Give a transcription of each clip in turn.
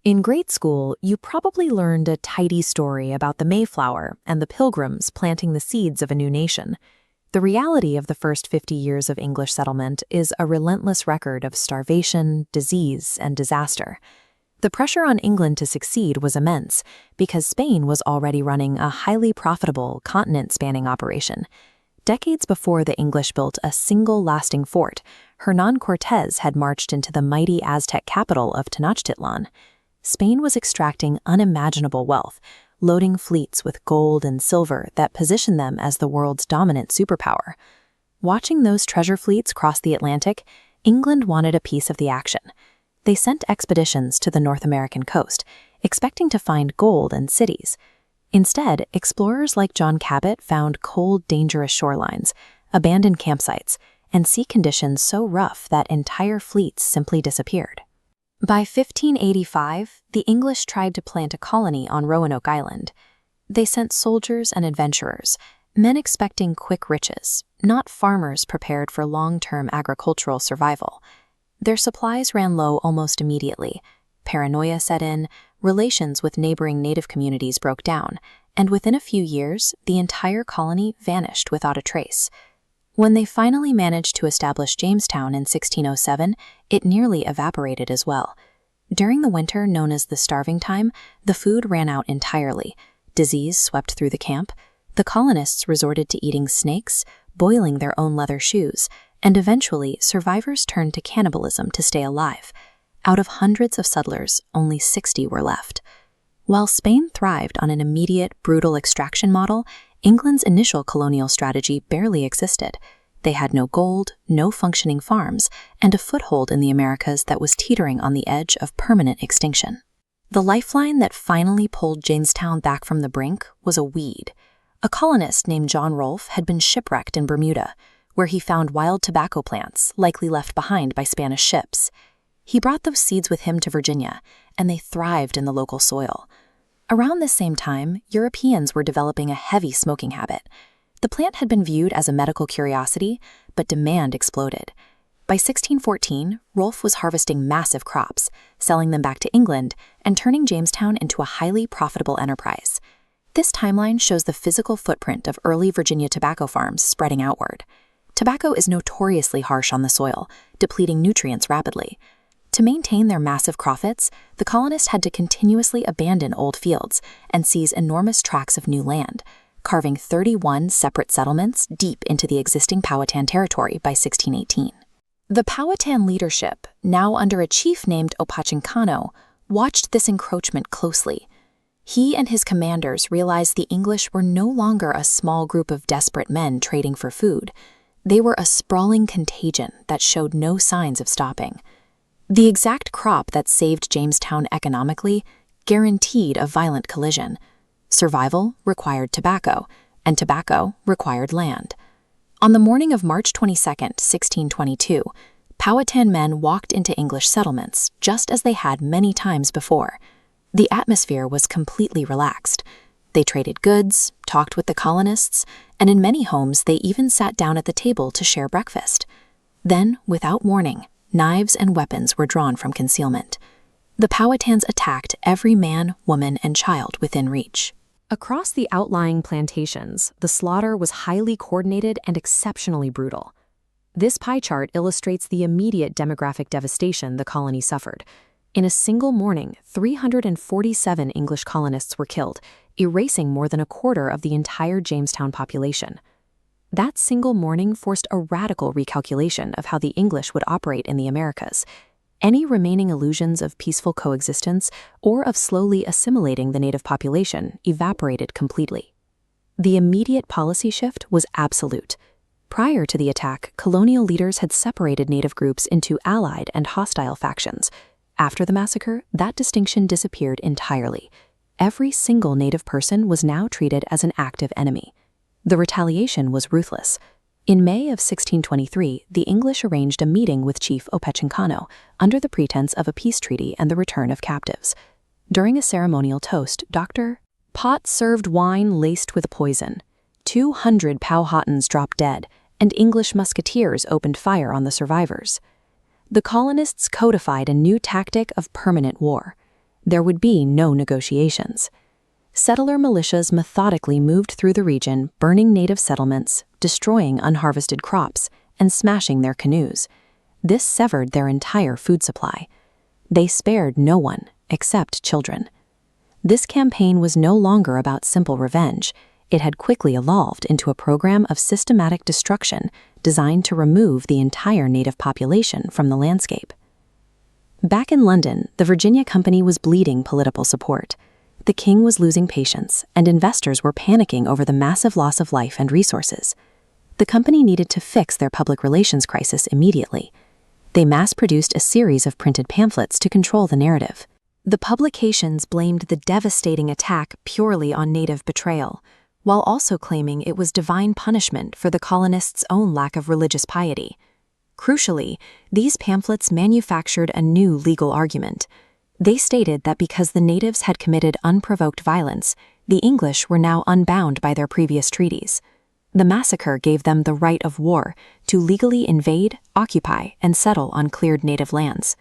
In grade school, you probably learned a tidy story about the Mayflower and the Pilgrims planting the seeds of a new nation. The reality of the first 50 years of English settlement is a relentless record of starvation, disease, and disaster. The pressure on England to succeed was immense because Spain was already running a highly profitable, continent-spanning operation. Decades before the English built a single lasting fort, Hernán Cortés had marched into the mighty Aztec capital of Tenochtitlan. Spain was extracting unimaginable wealth, loading fleets with gold and silver that positioned them as the world's dominant superpower. Watching those treasure fleets cross the Atlantic, England wanted a piece of the action. They sent expeditions to the North American coast, expecting to find gold and cities. Instead, explorers like John Cabot found cold, dangerous shorelines, abandoned campsites, and sea conditions so rough that entire fleets simply disappeared. By 1585, the English tried to plant a colony on Roanoke Island. They sent soldiers and adventurers, men expecting quick riches, not farmers prepared for long-term agricultural survival. Their supplies ran low almost immediately. Paranoia set in, relations with neighboring native communities broke down, and within a few years, the entire colony vanished without a trace. When they finally managed to establish Jamestown in 1607, it nearly evaporated as well. During the winter known as the starving time, the food ran out entirely. Disease swept through the camp. The colonists resorted to eating snakes, boiling their own leather shoes, and eventually survivors turned to cannibalism to stay alive. Out of hundreds of settlers, only 60 were left. While Spain thrived on an immediate, brutal extraction model, England's initial colonial strategy barely existed. They had no gold, no functioning farms, and a foothold in the Americas that was teetering on the edge of permanent extinction. The lifeline that finally pulled Jamestown back from the brink was a weed. A colonist named John Rolfe had been shipwrecked in Bermuda, where he found wild tobacco plants, likely left behind by Spanish ships. He brought those seeds with him to Virginia, and they thrived in the local soil. Around this same time, Europeans were developing a heavy smoking habit. The plant had been viewed as a medical curiosity, but demand exploded. By 1614, Rolfe was harvesting massive crops, selling them back to England, and turning Jamestown into a highly profitable enterprise. This timeline shows the physical footprint of early Virginia tobacco farms spreading outward. Tobacco is notoriously harsh on the soil, depleting nutrients rapidly. To maintain their massive profits, the colonists had to continuously abandon old fields and seize enormous tracts of new land, carving 31 separate settlements deep into the existing Powhatan territory by 1618. The Powhatan leadership, now under a chief named Opachincano, watched this encroachment closely. He and his commanders realized the English were no longer a small group of desperate men trading for food. They were a sprawling contagion that showed no signs of stopping. The exact crop that saved Jamestown economically guaranteed a violent collision. Survival required tobacco, and tobacco required land. On the morning of March 22, 1622, Powhatan men walked into English settlements, just as they had many times before. The atmosphere was completely relaxed. They traded goods, talked with the colonists, and in many homes they even sat down at the table to share breakfast. Then, without warning, knives and weapons were drawn from concealment. The Powhatans attacked every man, woman, and child within reach. Across the outlying plantations, the slaughter was highly coordinated and exceptionally brutal. This pie chart illustrates the immediate demographic devastation the colony suffered. In a single morning, 347 English colonists were killed, erasing more than a quarter of the entire Jamestown population. That single morning forced a radical recalculation of how the English would operate in the Americas. Any remaining illusions of peaceful coexistence or of slowly assimilating the native population evaporated completely. The immediate policy shift was absolute. Prior to the attack, colonial leaders had separated native groups into allied and hostile factions. After the massacre, that distinction disappeared entirely. Every single native person was now treated as an active enemy. The retaliation was ruthless. In May of 1623, the English arranged a meeting with Chief Opachincano under the pretense of a peace treaty and the return of captives. During a ceremonial toast, Dr. Pot served wine laced with poison. 200 Powhatans dropped dead, and English musketeers opened fire on the survivors. The colonists codified a new tactic of permanent war. There would be no negotiations. Settler militias methodically moved through the region, burning native settlements, destroying unharvested crops, and smashing their canoes. This severed their entire food supply. They spared no one, except children. This campaign was no longer about simple revenge. It had quickly evolved into a program of systematic destruction designed to remove the entire native population from the landscape. Back in London, the Virginia Company was bleeding political support. The king was losing patience, and investors were panicking over the massive loss of life and resources. The company needed to fix their public relations crisis immediately. They mass-produced a series of printed pamphlets to control the narrative. The publications blamed the devastating attack purely on native betrayal, while also claiming it was divine punishment for the colonists' own lack of religious piety. Crucially, these pamphlets manufactured a new legal argument. They stated that because the natives had committed unprovoked violence, the English were now unbound by their previous treaties. The massacre gave them the right of war to legally invade, occupy, and settle on cleared native lands.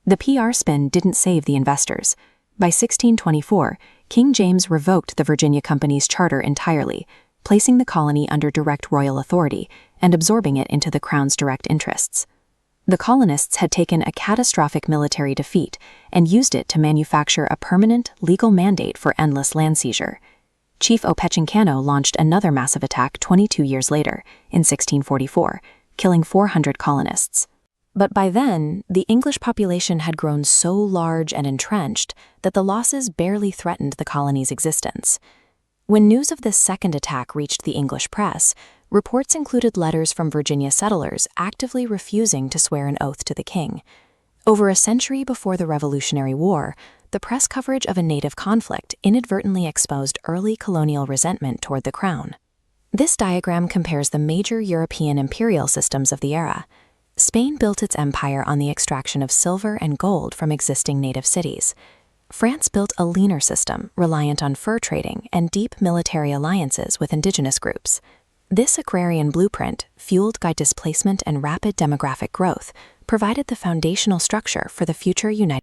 The PR spin didn't save the investors. By 1624, King James revoked the Virginia Company's charter entirely, placing the colony under direct royal authority and absorbing it into the Crown's direct interests. The colonists had taken a catastrophic military defeat and used it to manufacture a permanent legal mandate for endless land seizure. Chief Opechancanough launched another massive attack 22 years later, in 1644, killing 400 colonists. But by then, the English population had grown so large and entrenched that the losses barely threatened the colony's existence. When news of this second attack reached the English press, reports included letters from Virginia settlers actively refusing to swear an oath to the king. Over a century before the Revolutionary War, the press coverage of a native conflict inadvertently exposed early colonial resentment toward the crown. This diagram compares the major European imperial systems of the era. Spain built its empire on the extraction of silver and gold from existing native cities. France built a leaner system reliant on fur trading and deep military alliances with indigenous groups. This agrarian blueprint, fueled by displacement and rapid demographic growth, provided the foundational structure for the future United